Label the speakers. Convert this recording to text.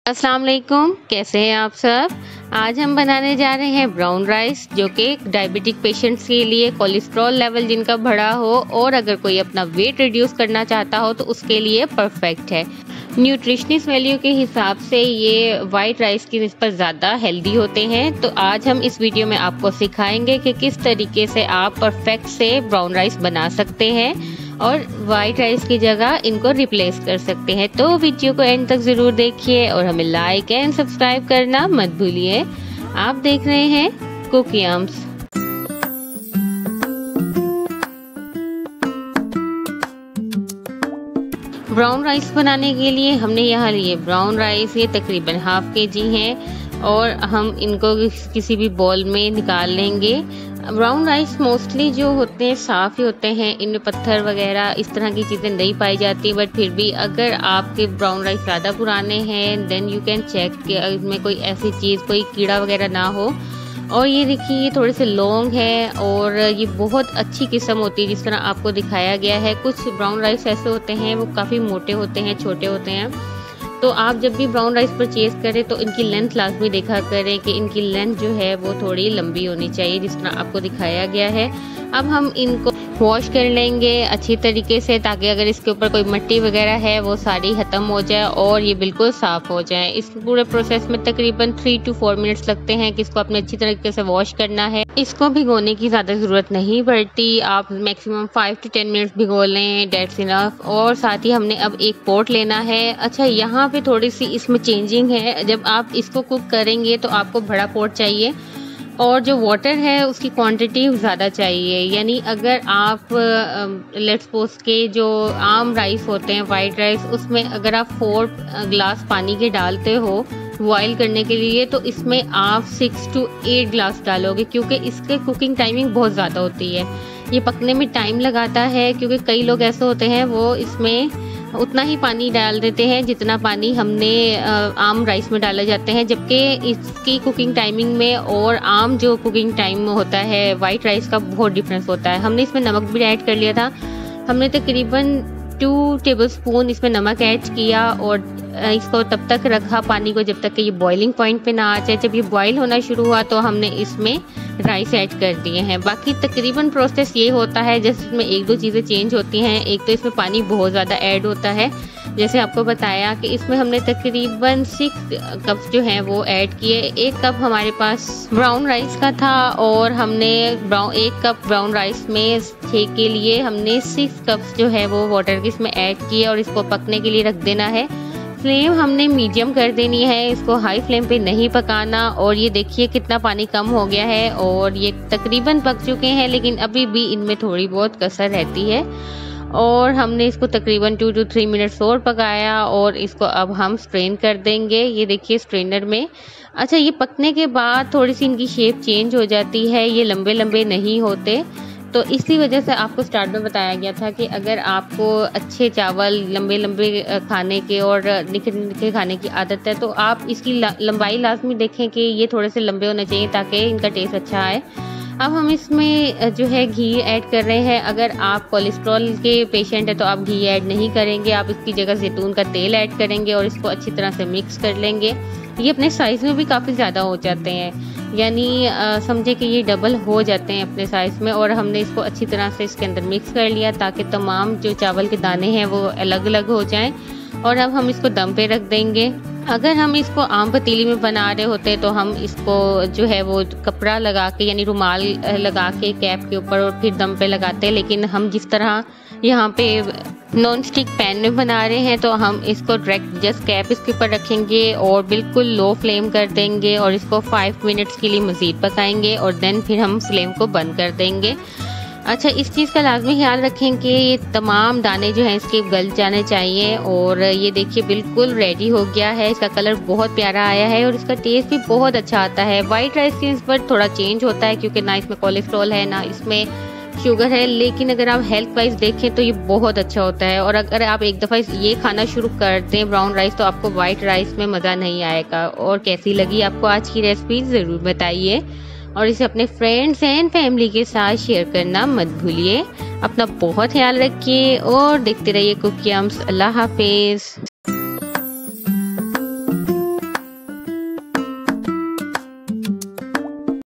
Speaker 1: अस्सलाम वालेकुम, कैसे हैं आप सब। आज हम बनाने जा रहे हैं ब्राउन राइस, जो कि डायबिटिक पेशेंट्स के लिए, कोलेस्ट्रॉल लेवल जिनका बढ़ा हो और अगर कोई अपना वेट रिड्यूस करना चाहता हो तो उसके लिए परफेक्ट है। न्यूट्रिशनिस्ट वैल्यू के हिसाब से ये वाइट राइस की निस्बत ज़्यादा हेल्दी होते हैं। तो आज हम इस वीडियो में आपको सिखाएंगे कि किस तरीके से आप परफेक्ट से ब्राउन राइस बना सकते हैं और वाइट राइस की जगह इनको रिप्लेस कर सकते हैं। तो वीडियो को एंड तक ज़रूर देखिए और हमें लाइक एंड सब्सक्राइब करना मत भूलिए। आप देख रहे हैं कुकियम्स। ब्राउन राइस बनाने के लिए हमने यहाँ लिए ब्राउन राइस, ये तकरीबन हाफ केजी हैं और हम इनको किसी भी बॉल में निकाल लेंगे। ब्राउन राइस मोस्टली जो होते हैं साफ़ ही होते हैं, इनमें पत्थर वगैरह इस तरह की चीज़ें नहीं पाई जाती। बट फिर भी अगर आपके ब्राउन राइस ज़्यादा पुराने हैं देन यू कैन चेक कि इसमें कोई ऐसी चीज़, कोई कीड़ा वगैरह ना हो। और ये देखिए, ये थोड़े से लॉन्ग है और ये बहुत अच्छी किस्म होती है जिस तरह आपको दिखाया गया है। कुछ ब्राउन राइस ऐसे होते हैं वो काफ़ी मोटे होते हैं, छोटे होते हैं। तो आप जब भी ब्राउन राइस परचेज़ करें तो इनकी लेंथ लाजमी देखा करें कि इनकी लेंथ जो है वो थोड़ी लंबी होनी चाहिए, जिस तरह आपको दिखाया गया है। अब हम इनको वॉश कर लेंगे अच्छी तरीके से, ताकि अगर इसके ऊपर कोई मिट्टी वगैरह है वो सारी ख़त्म हो जाए और ये बिल्कुल साफ़ हो जाए। इस पूरे प्रोसेस में तकरीबन 3 to 4 मिनट्स लगते हैं कि इसको आपने अच्छी तरीके से वॉश करना है। इसको भिगोने की ज़्यादा ज़रूरत नहीं पड़ती, आप मैक्सिमम 5 to 10 मिनट्स भिगो लें, डेट्स इनफ। और साथ ही हमने अब एक पॉट लेना है। अच्छा, यहाँ पे थोड़ी सी इसमें चेंजिंग है, जब आप इसको कुक करेंगे तो आपको बड़ा पॉट चाहिए और जो वाटर है उसकी क्वांटिटी ज़्यादा चाहिए। यानी अगर आप लेट्स सपोज के जो आम राइस होते हैं वाइट राइस, उसमें अगर आप 4 ग्लास पानी के डालते हो बॉयल करने के लिए, तो इसमें आप 6 to 8 ग्लास डालोगे, क्योंकि इसके कुकिंग टाइमिंग बहुत ज़्यादा होती है। ये पकने में टाइम लगाता है, क्योंकि कई लोग ऐसे होते हैं वो इसमें उतना ही पानी डाल देते हैं जितना पानी हमने आम राइस में डाले जाते हैं, जबकि इसकी कुकिंग टाइमिंग में और आम जो कुकिंग टाइम होता है वाइट राइस का बहुत डिफरेंस होता है। हमने इसमें नमक भी ऐड कर लिया था। हमने तकरीबन 2 टेबलस्पून इसमें नमक ऐड किया और इसको तब तक रखा पानी को जब तक कि ये बॉइलिंग पॉइंट पे ना आ जाए। जब ये बॉईल होना शुरू हुआ तो हमने इसमें राइस ऐड कर दिए हैं। बाकी तकरीबन प्रोसेस ये होता है, जैसे इसमें 1-2 चीज़ें चेंज होती हैं। एक तो इसमें पानी बहुत ज़्यादा ऐड होता है, जैसे आपको बताया कि इसमें हमने तकरीबन 6 कप्स जो हैं वो ऐड किए। 1 कप हमारे पास ब्राउन राइस का था और हमने 1 कप ब्राउन राइस में 6 के लिए हमने 6 कप्स जो है वो वाटर की इसमें ऐड किए और इसको पकने के लिए रख देना है। फ्लेम हमने मीडियम कर देनी है, इसको हाई फ्लेम पे नहीं पकाना। और ये देखिए कितना पानी कम हो गया है और ये तकरीबन पक चुके हैं, लेकिन अभी भी इनमें थोड़ी बहुत कसर रहती है। और हमने इसको तकरीबन 2 to 3 मिनट्स और पकाया और इसको अब हम स्ट्रेन कर देंगे। ये देखिए स्ट्रेनर में। अच्छा, ये पकने के बाद थोड़ी सी इनकी शेप चेंज हो जाती है, ये लंबे लंबे नहीं होते। तो इसी वजह से आपको स्टार्ट में बताया गया था कि अगर आपको अच्छे चावल लंबे लंबे खाने के और निखे निखे खाने की आदत है तो आप इसकी लंबाई लाजमी देखें कि ये थोड़े से लंबे होने चाहिए ताकि इनका टेस्ट अच्छा आए। अब हम इसमें जो है घी ऐड कर रहे हैं। अगर आप कोलेस्ट्रॉल के पेशेंट हैं तो आप घी ऐड नहीं करेंगे, आप इसकी जगह जैतून का तेल ऐड करेंगे और इसको अच्छी तरह से मिक्स कर लेंगे। ये अपने साइज़ में भी काफ़ी ज़्यादा हो जाते हैं, यानी समझे कि ये डबल हो जाते हैं अपने साइज़ में। और हमने इसको अच्छी तरह से इसके अंदर मिक्स कर लिया ताकि तमाम जो चावल के दाने हैं वो अलग अलग हो जाएं। और अब हम इसको दम पे रख देंगे। अगर हम इसको आम पतीली में बना रहे होते तो हम इसको जो है वो कपड़ा लगा के, यानी रुमाल लगा के कैप के ऊपर और फिर दम पे लगाते, लेकिन हम जिस तरह यहाँ पे नॉन स्टिक पैन में बना रहे हैं तो हम इसको डायरेक्ट जस्ट कैप इसके ऊपर रखेंगे और बिल्कुल लो फ्लेम कर देंगे और इसको 5 मिनट्स के लिए मज़ीद पकाएंगे और देन फिर हम फ्लेम को बंद कर देंगे। अच्छा, इस चीज़ का लाजमी ख्याल रखें कि ये तमाम दाने जो हैं इसके गल जाने चाहिए। और ये देखिए बिल्कुल रेडी हो गया है, इसका कलर बहुत प्यारा आया है और इसका टेस्ट भी बहुत अच्छा आता है। वाइट राइस के इस पर थोड़ा चेंज होता है क्योंकि ना इसमें कोलेस्ट्रॉल है ना इसमें शुगर है, लेकिन अगर आप हेल्थ वाइज देखें तो ये बहुत अच्छा होता है। और अगर आप एक दफ़ा ये खाना शुरू कर दें ब्राउन राइस तो आपको वाइट राइस में मज़ा नहीं आएगा। और कैसी लगी आपको आज की रेसिपी ज़रूर बताइए और इसे अपने फ्रेंड्स एंड फैमिली के साथ शेयर करना मत भूलिए। अपना बहुत ख्याल रखिए और देखते रहिए कुकियम्स। अल्लाह हाफिज़।